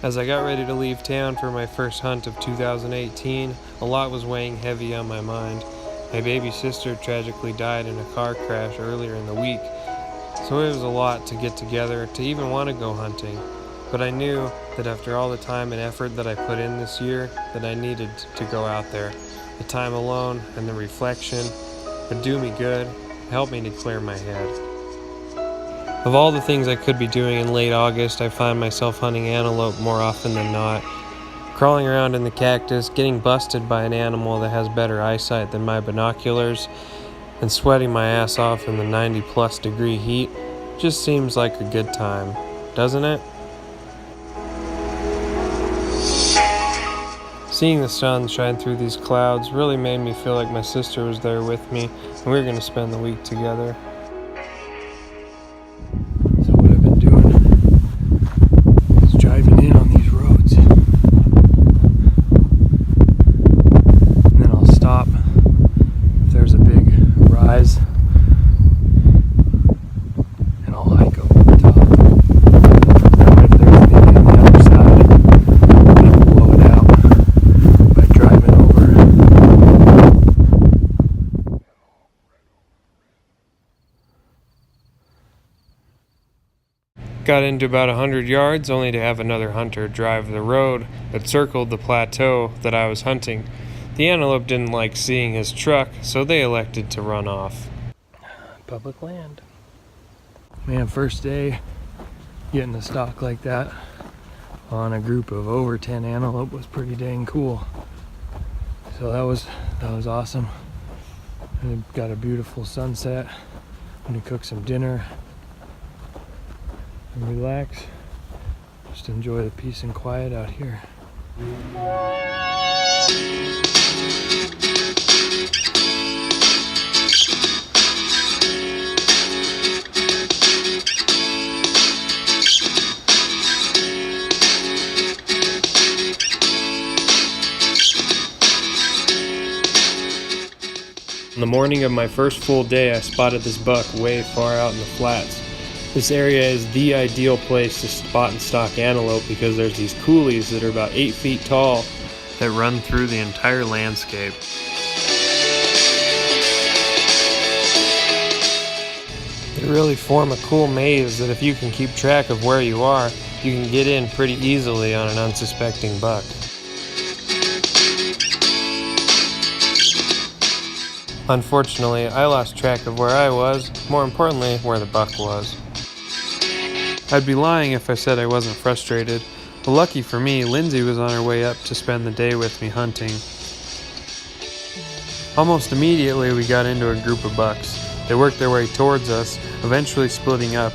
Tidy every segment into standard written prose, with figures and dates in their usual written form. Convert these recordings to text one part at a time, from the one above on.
As I got ready to leave town for my first hunt of 2018, a lot was weighing heavy on my mind. My baby sister tragically died in a car crash earlier in the week, so it was a lot to get together to even want to go hunting. But I knew that after all the time and effort that I put in this year, that I needed to go out there. The time alone and the reflection would do me good, help me to clear my head. Of all the things I could be doing in late August, I find myself hunting antelope more often than not. Crawling around in the cactus, getting busted by an animal that has better eyesight than my binoculars, and sweating my ass off in the 90+ degree heat just seems like a good time, doesn't it? Seeing the sun shine through these clouds really made me feel like my sister was there with me, and we were going to spend the week together. So what I've been doing is driving in on these roads, and then I'll stop if there's a big rise, and I'll hike over the top. And if there's anything on the other side, I'm going to blow it out by driving over. Got into about 100 yards only to have another hunter drive the road that circled the plateau that I was hunting. The antelope didn't like seeing his truck, so they elected to run off. Public land. Man, first day getting a stalk like that on a group of over 10 antelope was pretty dang cool. So that was awesome. And got a beautiful sunset. I'm gonna cook some dinner and relax. Just enjoy the peace and quiet out here. On the morning of my first full day, I spotted this buck way far out in the flats. This area is the ideal place to spot and stalk antelope because there's these coulees that are about 8 feet tall that run through the entire landscape. They really form a cool maze that if you can keep track of where you are, you can get in pretty easily on an unsuspecting buck. Unfortunately, I lost track of where I was, more importantly, where the buck was. I'd be lying if I said I wasn't frustrated, but lucky for me, Lindsay was on her way up to spend the day with me hunting. Almost immediately, we got into a group of bucks. They worked their way towards us, eventually splitting up.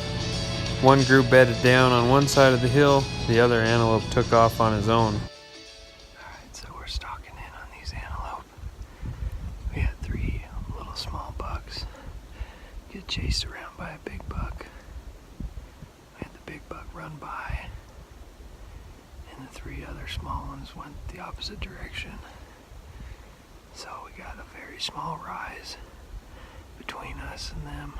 One group bedded down on one side of the hill, the other antelope took off on his own. Alright, so we're stalking in on these antelope. We had 3 little small bucks get chased around by a big buck. We had the big buck run by, and the 3 other small ones went the opposite direction. So we got a very small rise between us and them.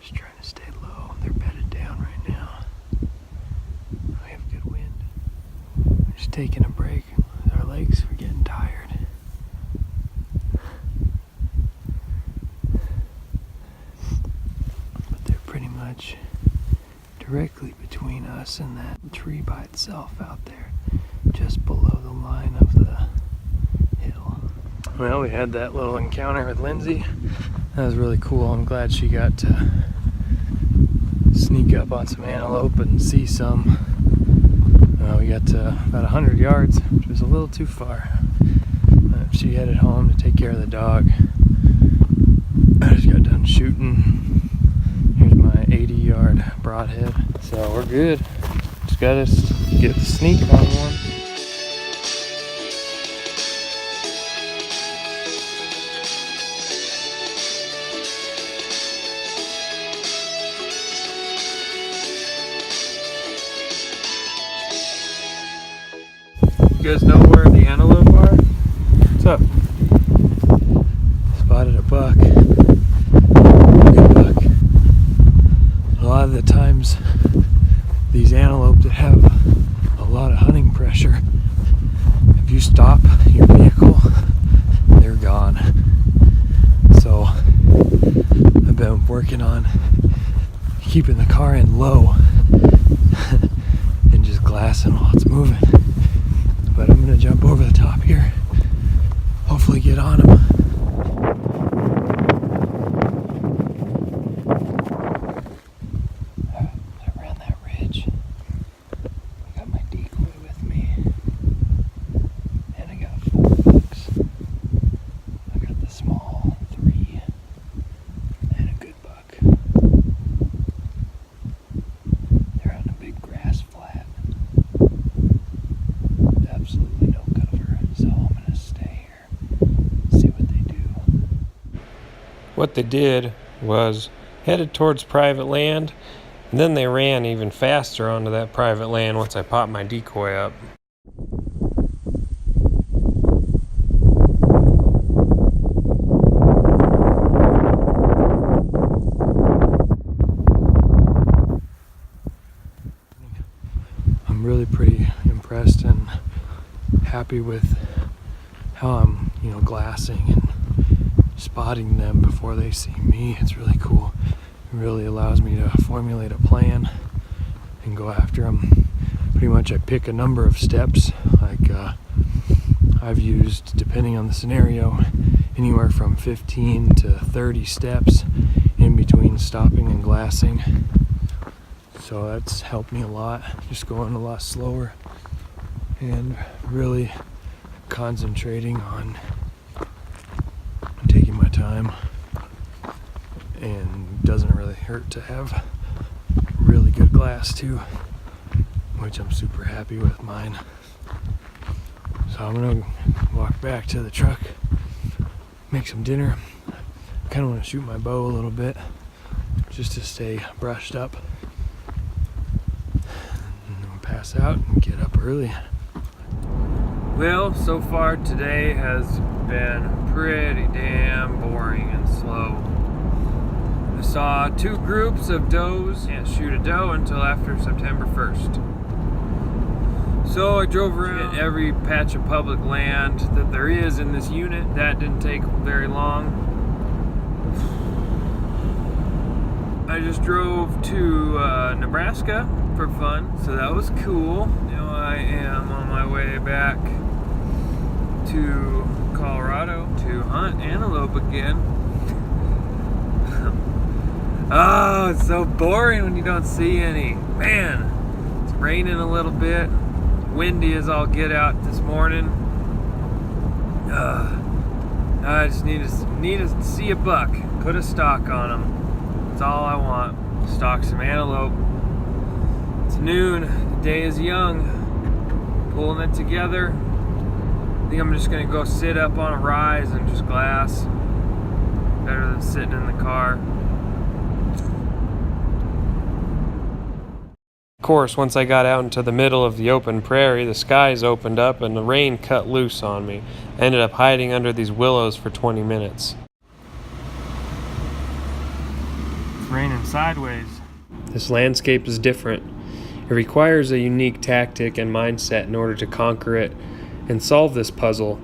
Just trying to stay low. They're bedded down right now. We have good wind. Just taking a break. Our legs were getting tired. But they're pretty much directly between us and that tree by itself out there, just below the line of the hill. Well, we had that little encounter with Lindsay. That was really cool. I'm glad she got to sneak up on some antelope and see some. We got to about 100 yards, which was a little too far. She headed home to take care of the dog. I just got done shooting. Here's my 80-yard broadhead. So we're good. Just gotta get the sneak on one. You guys know where the antelope are? What's up? Spotted a buck. Good buck. A lot of the times, these antelope that have working on keeping the car in low and just glassing while it's moving. But I'm gonna jump over the top here, hopefully get on them. I ran that ridge. I got my decoy with me, and I got 4 bucks. I got the small 3 and a good buck. They're on a big grass flat. Absolutely no cover, so I'm gonna stay here, see what they do. What they did was headed towards private land, and then they ran even faster onto that private land once I popped my decoy up. I'm really pretty impressed and happy with how I'm, glassing and spotting them before they see me. It's really cool. It really allows me to formulate a plan and go after them. Pretty much I pick a number of steps, like I've used, depending on the scenario, anywhere from 15 to 30 steps in between stopping and glassing. So that's helped me a lot, just going a lot slower and really concentrating on taking my time. And it doesn't really hurt to have really good glass too, which I'm super happy with mine. So I'm gonna walk back to the truck, make some dinner. I kind of want to shoot my bow a little bit just to stay brushed up. And then pass out and get up early. Well, so far today has been pretty damn boring and slow. I saw 2 groups of does. Can't shoot a doe until after September 1st. So I drove around every patch of public land that there is in this unit. That didn't take very long. I just drove to Nebraska for fun, so that was cool. Now I am on my way back to Colorado to hunt antelope again. Oh, it's so boring when you don't see any. Man, it's raining a little bit. Windy as all get out this morning. I just need to see a buck. Put a stock on them. That's all I want. Stalk some antelope. It's noon. The day is young. Pulling it together. I think I'm just gonna go sit up on a rise and just glass. Better than sitting in the car. Of course, once I got out into the middle of the open prairie, the skies opened up and the rain cut loose on me. I ended up hiding under these willows for 20 minutes. It's raining sideways. This landscape is different. It requires a unique tactic and mindset in order to conquer it and solve this puzzle.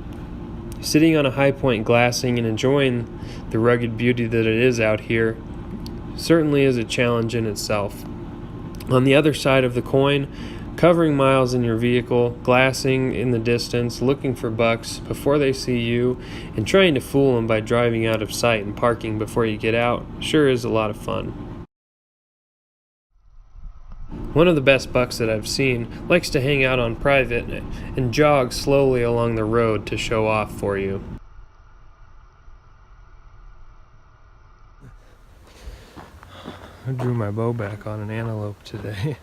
Sitting on a high point glassing and enjoying the rugged beauty that it is out here certainly is a challenge in itself. On the other side of the coin, covering miles in your vehicle, glassing in the distance, looking for bucks before they see you, and trying to fool them by driving out of sight and parking before you get out sure is a lot of fun. One of the best bucks that I've seen likes to hang out on private and jog slowly along the road to show off for you. I drew my bow back on an antelope today.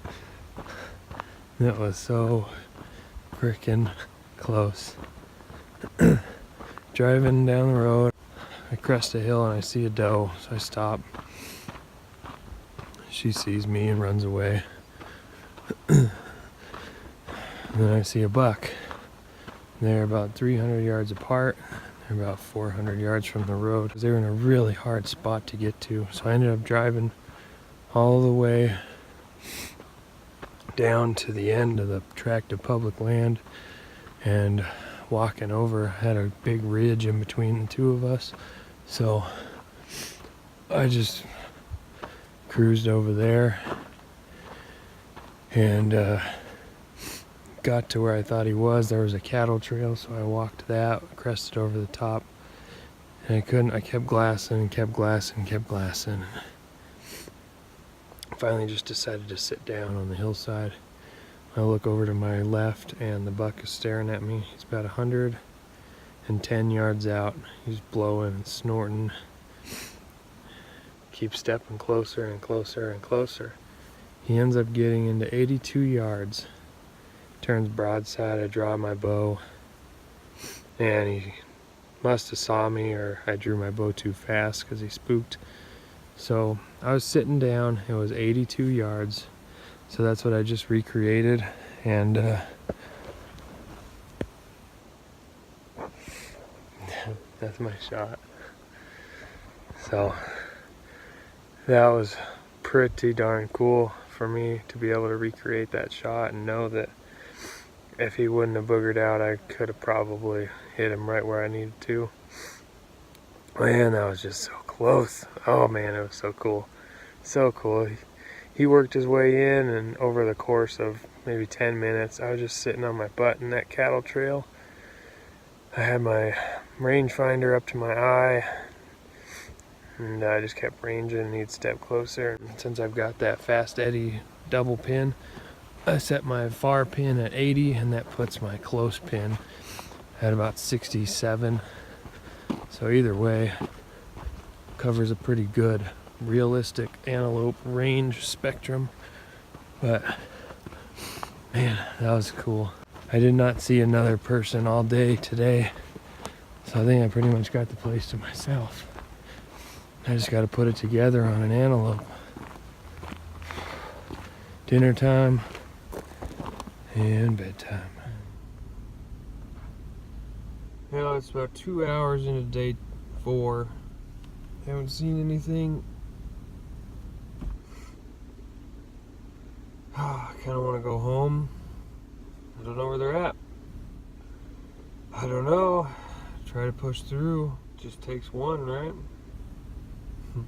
That was so freaking close. Driving down the road, I crest a hill and I see a doe, so I stop. She sees me and runs away. And then I see a buck. They're about 300 yards apart. They're about 400 yards from the road. They were in a really hard spot to get to, so I ended up driving all the way down to the end of the tract of public land and walking over. Had a big ridge in between the two of us, so I just cruised over there and got to where I thought he was. There was a cattle trail, so I walked that, crested over the top, and I kept glassing and kept glassing and kept glassing. Finally just decided to sit down on the hillside. I look over to my left and the buck is staring at me. He's about 110 yards out. He's blowing and snorting. Keeps stepping closer and closer and closer. He ends up getting into 82 yards. Turns broadside. I draw my bow, and he must have saw me, or I drew my bow too fast because he spooked. So I was sitting down. It was 82 yards. So that's what I just recreated, and that's my shot. So that was pretty darn cool for me to be able to recreate that shot and know that if he wouldn't have boogered out, I could have probably hit him right where I needed to. Man, that was just so close. Oh man, it was so cool. So cool. He worked his way in, and over the course of maybe 10 minutes, I was just sitting on my butt in that cattle trail. I had my rangefinder up to my eye, and I just kept ranging, and he'd step closer. And since I've got that fast eddy double pin, I set my far pin at 80, and that puts my close pin at about 67. So either way, covers a pretty good realistic antelope range spectrum. But man, that was cool. I did not see another person all day today, so I think I pretty much got the place to myself. I just got to put it together on an antelope. Dinner time and bedtime. Well, it's about 2 hours into day 4. Haven't seen anything. I kind of want to go home. I don't know where they're at. I don't know. Try to push through. Just takes one, right? I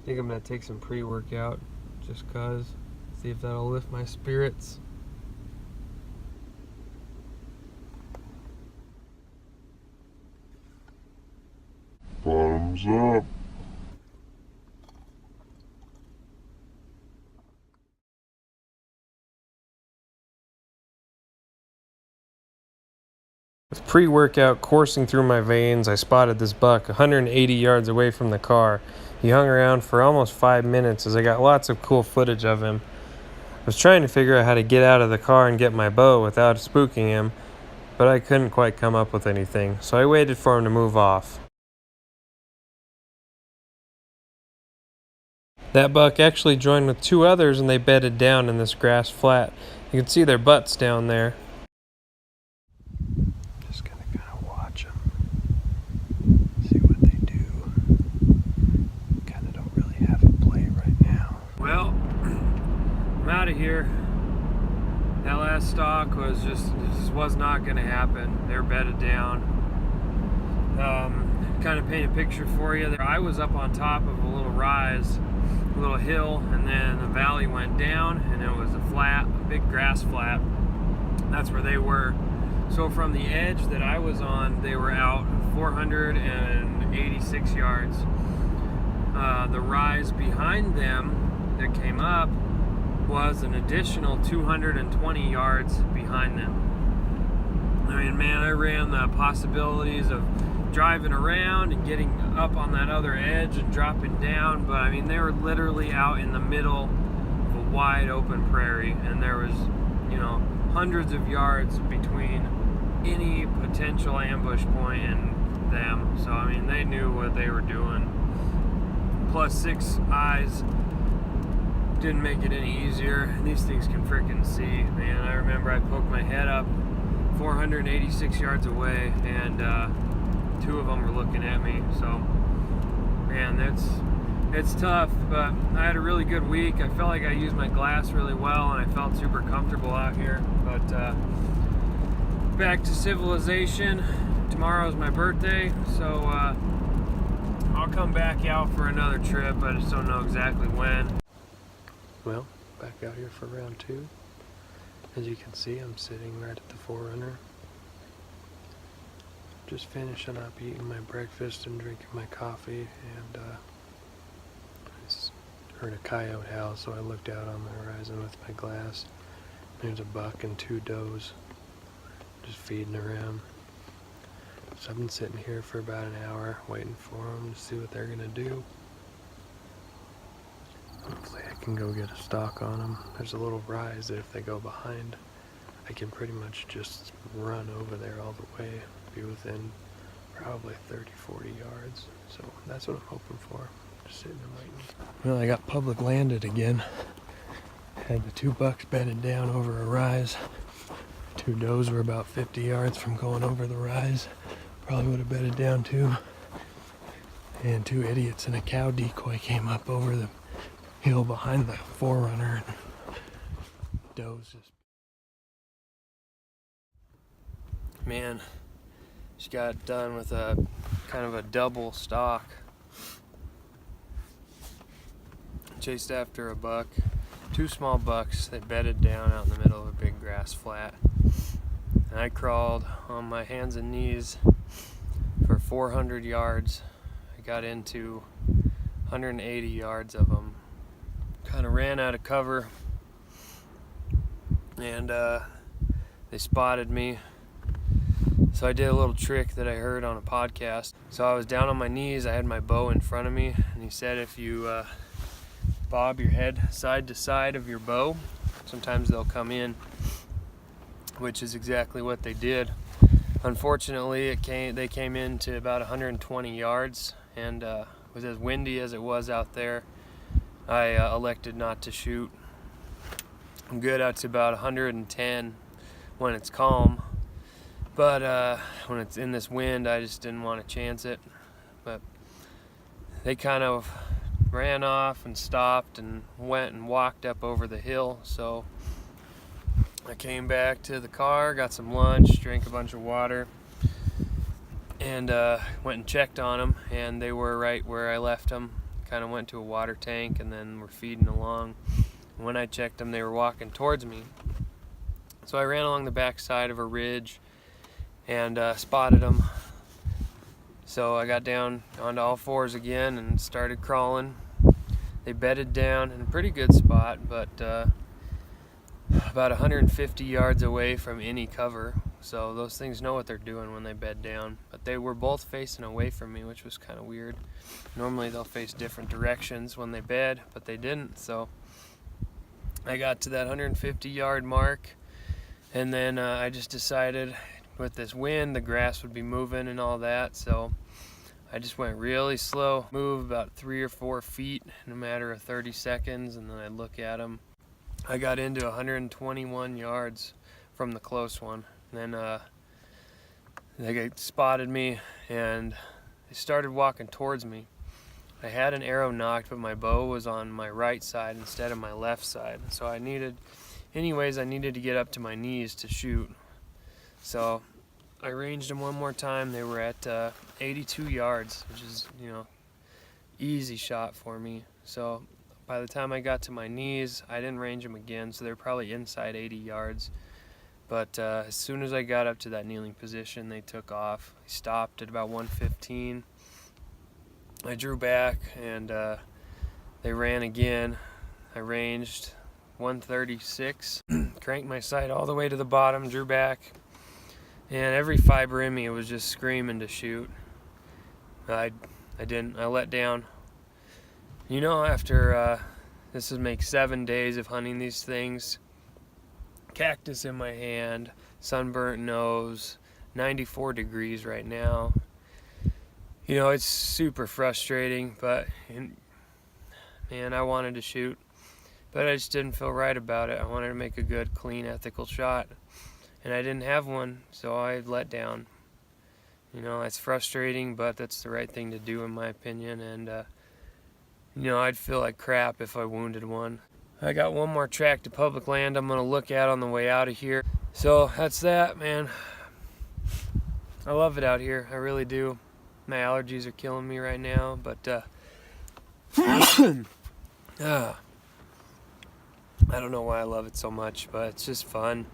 think I'm going to take some pre-workout just cause. See if that'll lift my spirits. Bottoms up. With pre-workout coursing through my veins, I spotted this buck 180 yards away from the car. He hung around for almost 5 minutes as I got lots of cool footage of him. I was trying to figure out how to get out of the car and get my bow without spooking him, but I couldn't quite come up with anything, so I waited for him to move off. That buck actually joined with 2 others, and they bedded down in this grass flat. You can see their butts down there. Just gonna kind of watch them, see what they do. Kind of don't really have a play right now. Well, I'm out of here. That last stalk was just was not gonna happen. They're bedded down. Kind of paint a picture for you. I was up on top of a little rise, a little hill, and then the valley went down, and it was a big grass flat. That's where they were. So from the edge that I was on, they were out 486 yards. The rise behind them that came up was an additional 220 yards behind them. I mean, man, I ran the possibilities of driving around and getting up on that other edge and dropping down, but I mean, they were literally out in the middle of a wide open prairie, and there was, hundreds of yards between any potential ambush point and them. So I mean, they knew what they were doing. Plus 6 eyes didn't make it any easier. These things can freaking see, man. I remember I poked my head up 486 yards away, and 2 of them were looking at me. So man, it's tough, but I had a really good week. I felt like I used my glass really well, and I felt super comfortable out here. But back to civilization. Tomorrow's my birthday, so I'll come back out for another trip. I just don't know exactly when. Well, back out here for round 2. As you can see, I'm sitting right at the forerunner. Just finishing up eating my breakfast and drinking my coffee, and I just heard a coyote howl, so I looked out on the horizon with my glass. There's a buck and 2 does just feeding around. So I've been sitting here for about an hour waiting for them to see what they're gonna do. Hopefully I can go get a stalk on them. There's a little rise that if they go behind, I can pretty much just run over there all the way, be within probably 30-40 yards. So that's what I'm hoping for. Just sitting and waiting. Well, I got public landed again. Had the 2 bucks bedded down over a rise. 2 does were about 50 yards from going over the rise. Probably would have bedded down too. And 2 idiots and a cow decoy came up over the hill behind the forerunner, and does just... Man, just got done with a kind of a double stalk. Chased after a buck. 2 small bucks that bedded down out in the middle of a big grass flat. And I crawled on my hands and knees for 400 yards. I got into 180 yards of them. Kind of ran out of cover, and they spotted me. So I did a little trick that I heard on a podcast. So I was down on my knees, I had my bow in front of me, and he said if you bob your head side to side of your bow, sometimes they'll come in, which is exactly what they did. Unfortunately, they came in to about 120 yards, and was as windy as it was out there. I elected not to shoot. I'm good out to about 110 when it's calm, but when it's in this wind, I just didn't want to chance it. But they kind of ran off and stopped and went and walked up over the hill, so I came back to the car, got some lunch, drank a bunch of water, and went and checked on them, and they were right where I left them. Kind of went to a water tank and then were feeding along. And when I checked them, they were walking towards me. So I ran along the back side of a ridge and spotted them. So I got down onto all fours again and started crawling. They bedded down in a pretty good spot, but about 150 yards away from any cover. So those things know what they're doing when they bed down. But they were both facing away from me, which was kind of weird. Normally they'll face different directions when they bed, but they didn't. So I got to that 150 yard mark, and then I just decided with this wind the grass would be moving and all that, so I just went really slow, moved about 3 or 4 feet in a matter of 30 seconds, and then I look at them. I got into 121 yards from the close one. Then they spotted me and they started walking towards me. I had an arrow knocked, but my bow was on my right side instead of my left side. So I needed to get up to my knees to shoot. So I ranged them one more time. They were at 82 yards, which is, easy shot for me. So by the time I got to my knees, I didn't range them again, so they're probably inside 80 yards. But as soon as I got up to that kneeling position, they took off. They stopped at about 115. I drew back, and they ran again. I ranged 136, cranked my sight all the way to the bottom, drew back, and every fiber in me was just screaming to shoot. I didn't. I let down. After this would make 7 days of hunting these things, cactus in my hand, sunburnt nose, 94 degrees right now. It's super frustrating, but man, I wanted to shoot, but I just didn't feel right about it. I wanted to make a good, clean, ethical shot, and I didn't have one, so I let down. It's frustrating, but that's the right thing to do in my opinion, and I'd feel like crap if I wounded one. I got one more tract of public land I'm gonna look at on the way out of here. So that's that, man. I love it out here, I really do. My allergies are killing me right now, but I don't know why I love it so much, but it's just fun.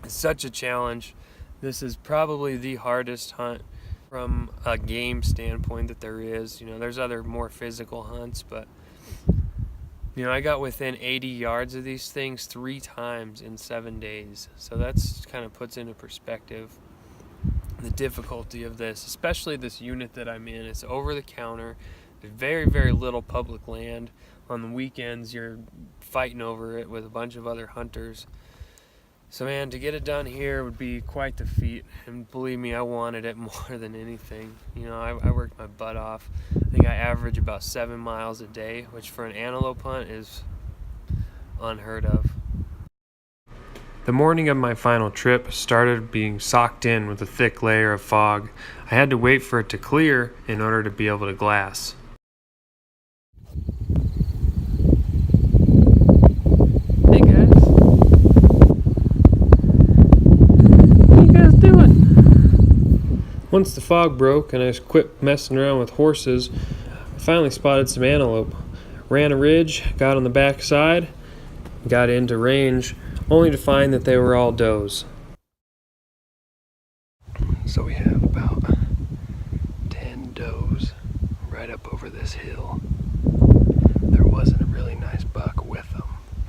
It's such a challenge. This is probably the hardest hunt from a game standpoint that there is. You know, there's other more physical hunts, but you know, I got within 80 yards of these things 3 times in 7 days. So that's kind of puts into perspective the difficulty of this, especially this unit that I'm in. It's over the counter. There's very, very little public land. On the weekends, you're fighting over it with a bunch of other hunters. So man, to get it done here would be quite the feat. And believe me, I wanted it more than anything. You know, I worked my butt off. I think I average about 7 miles a day, which for an antelope hunt is unheard of. The morning of my final trip started being socked in with a thick layer of fog. I had to wait for it to clear in order to be able to glass. Hey guys. What are you guys doing? Once the fog broke and I quit messing around with horses, I finally spotted some antelope. Ran a ridge, got on the back side, got into range, only to find that they were all does. So we have about 10 does right up over this hill. There wasn't a really nice buck with them.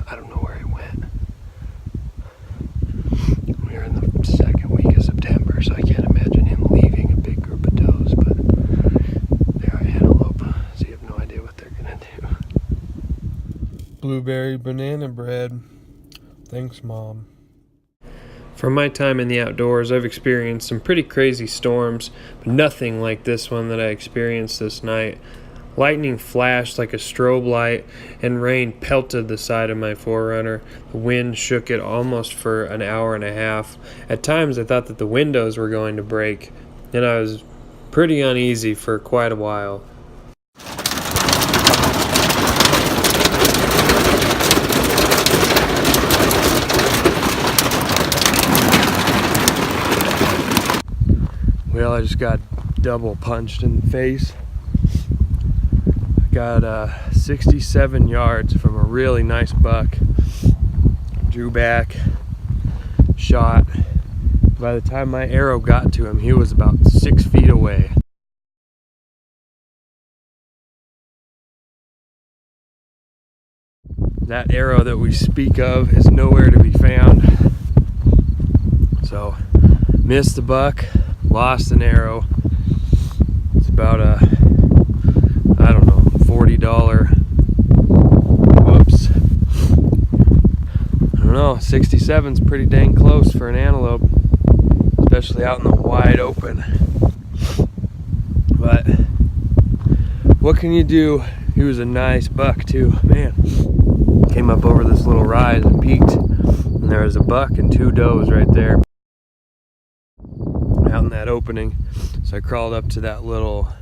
I don't know where he went. We're in the second week of September, so I can't imagine him leaving a big group of does, but they are antelope, so you have no idea what they're gonna do. Blueberry banana bread. Thanks, Mom. From my time in the outdoors, I've experienced some pretty crazy storms, but nothing like this one that I experienced this night. Lightning flashed like a strobe light, and rain pelted the side of my 4Runner. The wind shook it almost for an hour and a half. At times I thought that the windows were going to break, and I was pretty uneasy for quite a while. Well, I just got double punched in the face. Got 67 yards from a really nice buck. Drew back, shot. By the time my arrow got to him, he was about 6 feet away. That arrow that we speak of is nowhere to be found. So, missed the buck, lost an arrow. It's about a, I don't know, $40. Whoops. I don't know, 67's pretty dang close for an antelope, especially out in the wide open. But what can you do? He was a nice buck too, man. Came up over this little rise and peeked, and there was a buck and 2 does right there out in that opening. So I crawled up to that little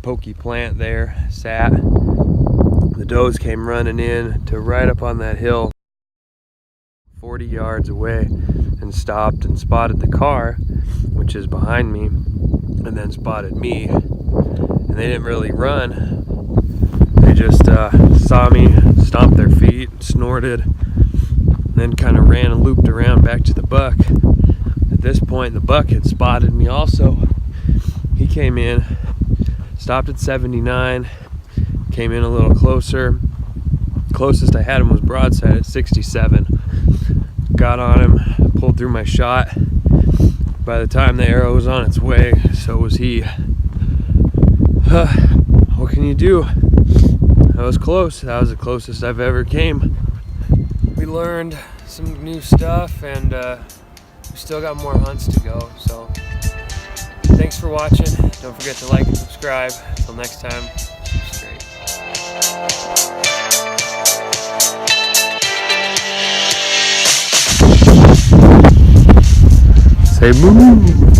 pokey plant there, sat. The does came running in to right up on that hill 40 yards away and stopped and spotted the car, which is behind me, and then spotted me. And they didn't really run. They just saw me, stomped their feet, snorted, and then kind of ran and looped around back to the buck. At this point, the buck had spotted me also. He came in, stopped at 79, came in a little closer. Closest I had him was broadside at 67. Got on him, pulled through my shot. By the time the arrow was on its way, so was he. What can you do? That was close. That was the closest I've ever came. We learned some new stuff, and we still got more hunts to go. So thanks for watching. Don't forget to like and subscribe. Until next time, keep straight. Say moo.